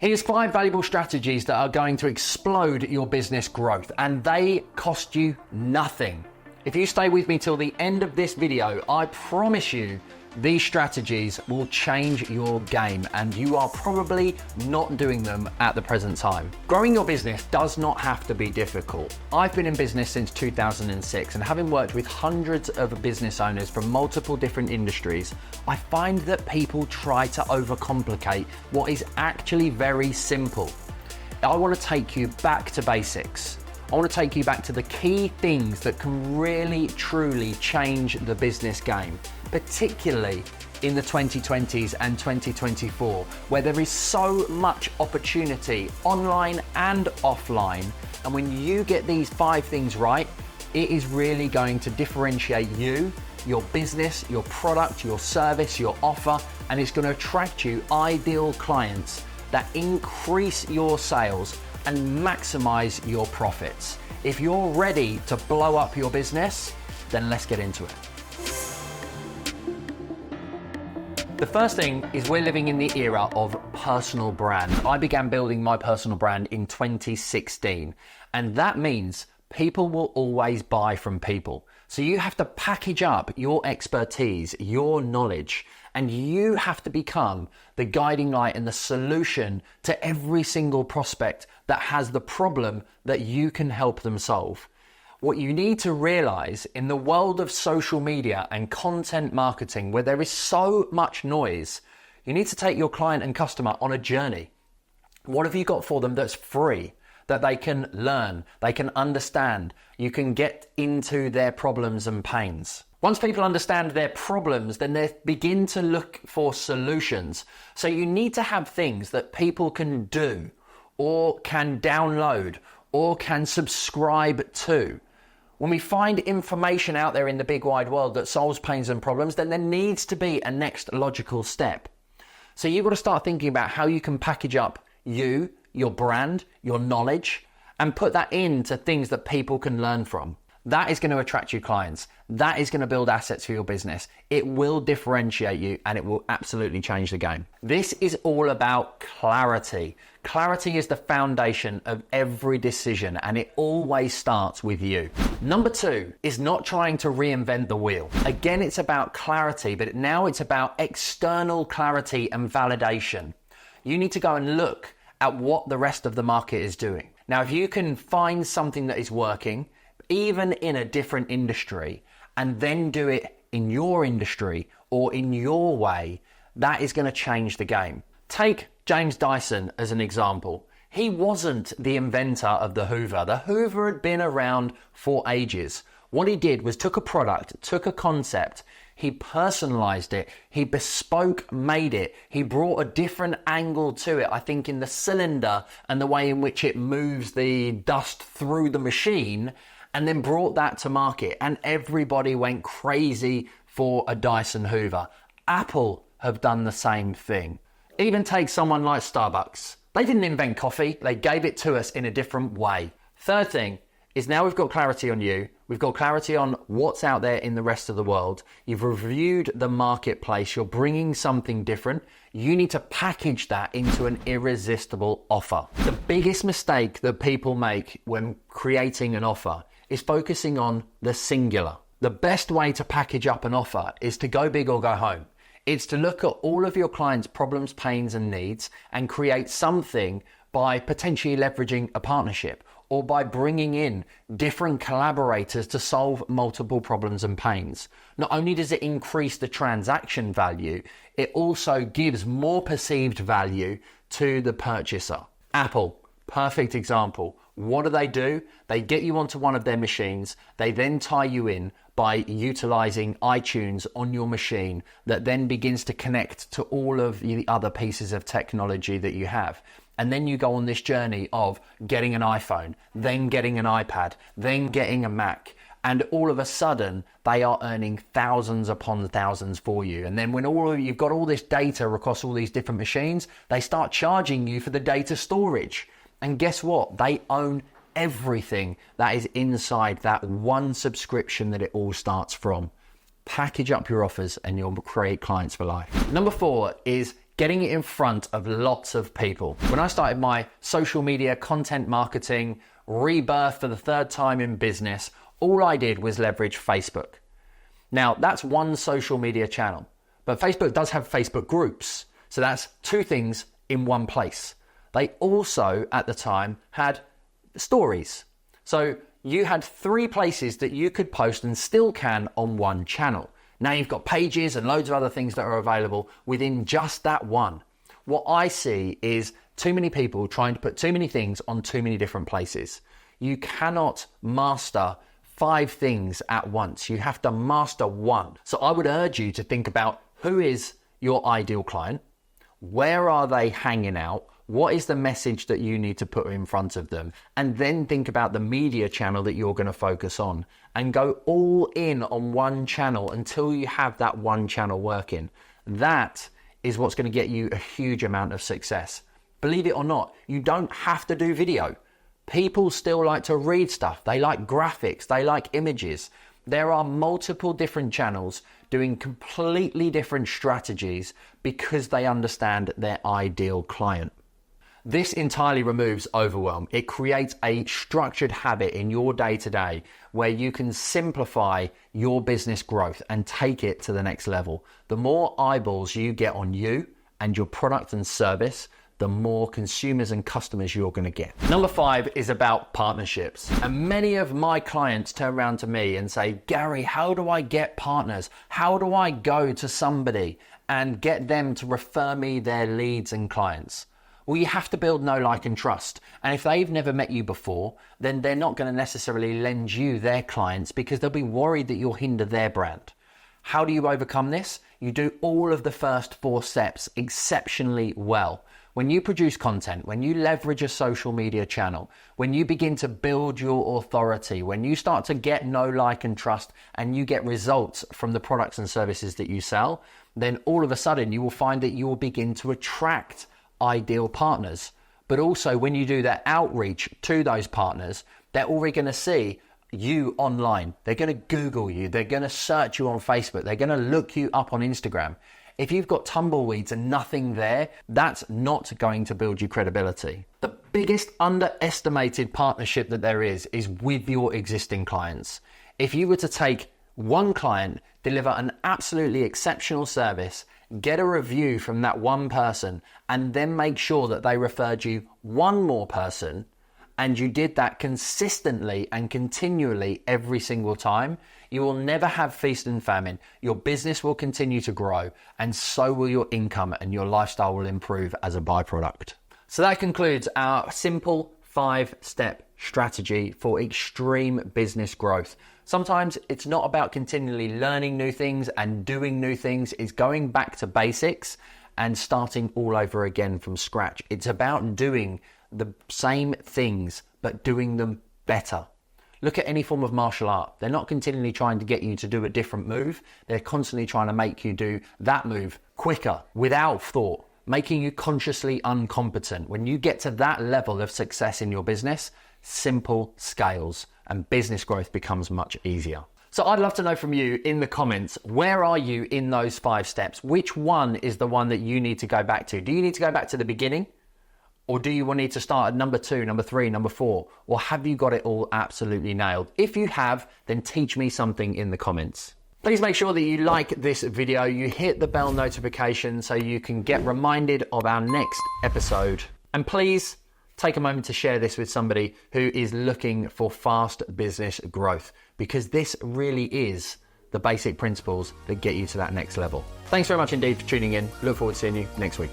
Here's 5 valuable strategies that are going to explode your business growth, and they cost you nothing. If you stay with me till the end of this video, I promise you these strategies will change your game, and you are probably not doing them at the present time. Growing your business does not have to be difficult. I've been in business since 2006, and having worked with hundreds of business owners from multiple different industries, I find that people try to overcomplicate what is actually very simple. I want to take you back to basics. I want to take you back to the key things that can really, truly change the business game, particularly in the 2020s and 2024, where there is so much opportunity online and offline. And when you get these 5 things right, it is really going to differentiate you, your business, your product, your service, your offer, and it's going to attract you ideal clients that increase your sales and maximize your profits. If you're ready to blow up your business, then let's get into it. The first thing is we're living in the era of personal brand. I began building my personal brand in 2016, and that means people will always buy from people. So you have to package up your expertise, your knowledge, and you have to become the guiding light and the solution to every single prospect that has the problem that you can help them solve. What you need to realize in the world of social media and content marketing, where there is so much noise, you need to take your client and customer on a journey. What have you got for them that's free, that they can learn, they can understand? You can get into their problems and pains. Once people understand their problems, then they begin to look for solutions. So you need to have things that people can do, or can download, or can subscribe to. When we find information out there in the big wide world that solves pains and problems, then there needs to be a next logical step. So you've got to start thinking about how you can package up you, your brand, your knowledge, and put that into things that people can learn from. That is going to attract you clients. That is going to build assets for your business. It will differentiate you, and it will absolutely change the game. This is all about clarity. Clarity is the foundation of every decision, and it always starts with you. Number 2 is not trying to reinvent the wheel. Again, it's about clarity, but now it's about external clarity and validation. You need to go and look at what the rest of the market is doing. Now, if you can find something that is working, even in a different industry, and then do it in your industry or in your way, that is going to change the game. Take James Dyson as an example. He wasn't the inventor of the Hoover. The Hoover had been around for ages. What he did was took a product, took a concept, he personalized it, he bespoke made it, he brought a different angle to it, I think in the cylinder and the way in which it moves the dust through the machine, and then brought that to market, and everybody went crazy for a Dyson Hoover. Apple have done the same thing. Even take someone like Starbucks. They didn't invent coffee, they gave it to us in a different way. Third thing is, now we've got clarity on you, we've got clarity on what's out there in the rest of the world, you've reviewed the marketplace, you're bringing something different, you need to package that into an irresistible offer. The biggest mistake that people make when creating an offer is focusing on the singular. The best way to package up an offer is to go big or go home. It's to look at all of your clients' problems, pains, and needs and create something by potentially leveraging a partnership or by bringing in different collaborators to solve multiple problems and pains. Not only does it increase the transaction value, it also gives more perceived value to the purchaser. Apple, perfect example. What do? They get you onto one of their machines. They then tie you in by utilizing iTunes on your machine that then begins to connect to all of the other pieces of technology that you have. And then you go on this journey of getting an iPhone, then getting an iPad, then getting a Mac. And all of a sudden, they are earning thousands upon thousands for you. And then when you've got all this data across all these different machines, they start charging you for the data storage. And guess what? They own everything that is inside that one subscription that it all starts from. Package up your offers and you'll create clients for life. Number 4 is getting it in front of lots of people. When I started my social media content marketing rebirth for the third time in business, all I did was leverage Facebook. Now, that's one social media channel, but Facebook does have Facebook groups. So that's two things in one place. They also, at the time, had stories. So you had three places that you could post and still can on one channel. Now you've got pages and loads of other things that are available within just that one. What I see is too many people trying to put too many things on too many different places. You cannot master 5 things at once. You have to master one. So I would urge you to think about who is your ideal client, where are they hanging out, what is the message that you need to put in front of them, and then think about the media channel that you're going to focus on and go all in on one channel until you have that one channel working. That is what's going to get you a huge amount of success. Believe it or not, you don't have to do video. People still like to read stuff. They like graphics. They like images. There are multiple different channels doing completely different strategies because they understand their ideal client. This entirely removes overwhelm. It creates a structured habit in your day-to-day where you can simplify your business growth and take it to the next level. The more eyeballs you get on you and your product and service, the more consumers and customers you're going to get. Number 5 is about partnerships. And many of my clients turn around to me and say, Gary, how do I get partners? How do I go to somebody and get them to refer me their leads and clients? Well, you have to build know, like, and trust. And if they've never met you before, then they're not going to necessarily lend you their clients because they'll be worried that you'll hinder their brand. How do you overcome this? You do all of the first 4 steps exceptionally well. When you produce content, when you leverage a social media channel, when you begin to build your authority, when you start to get know, like, and trust, and you get results from the products and services that you sell, then all of a sudden you will find that you will begin to attract ideal partners. But also when you do that outreach to those partners, they're already going to see you online. They're going to Google you. They're going to search you on Facebook. They're going to look you up on Instagram. If you've got tumbleweeds and nothing there, that's not going to build you credibility. The biggest underestimated partnership that there is with your existing clients. If you were to take one client, deliver an absolutely exceptional service, get a review from that one person, and then make sure that they referred you one more person, and you did that consistently and continually every single time, you will never have feast and famine. Your business will continue to grow, and so will your income, and your lifestyle will improve as a byproduct. So that concludes our simple 5-step strategy for extreme business growth. Sometimes it's not about continually learning new things and doing new things. It's going back to basics and starting all over again from scratch. It's about doing the same things, but doing them better. Look at any form of martial art. They're not continually trying to get you to do a different move. They're constantly trying to make you do that move quicker, without thought, making you consciously incompetent. When you get to that level of success in your business, simple scales and business growth becomes much easier. So I'd love to know from you in the comments, where are you in those 5 steps? Which one is the one that you need to go back to? Do you need to go back to the beginning? Or do you need to start at number 2, number 3, number 4? Or have you got it all absolutely nailed? If you have, then teach me something in the comments. Please make sure that you like this video, you hit the bell notification so you can get reminded of our next episode. And please take a moment to share this with somebody who is looking for fast business growth, because this really is the basic principles that get you to that next level. Thanks very much indeed for tuning in. Look forward to seeing you next week.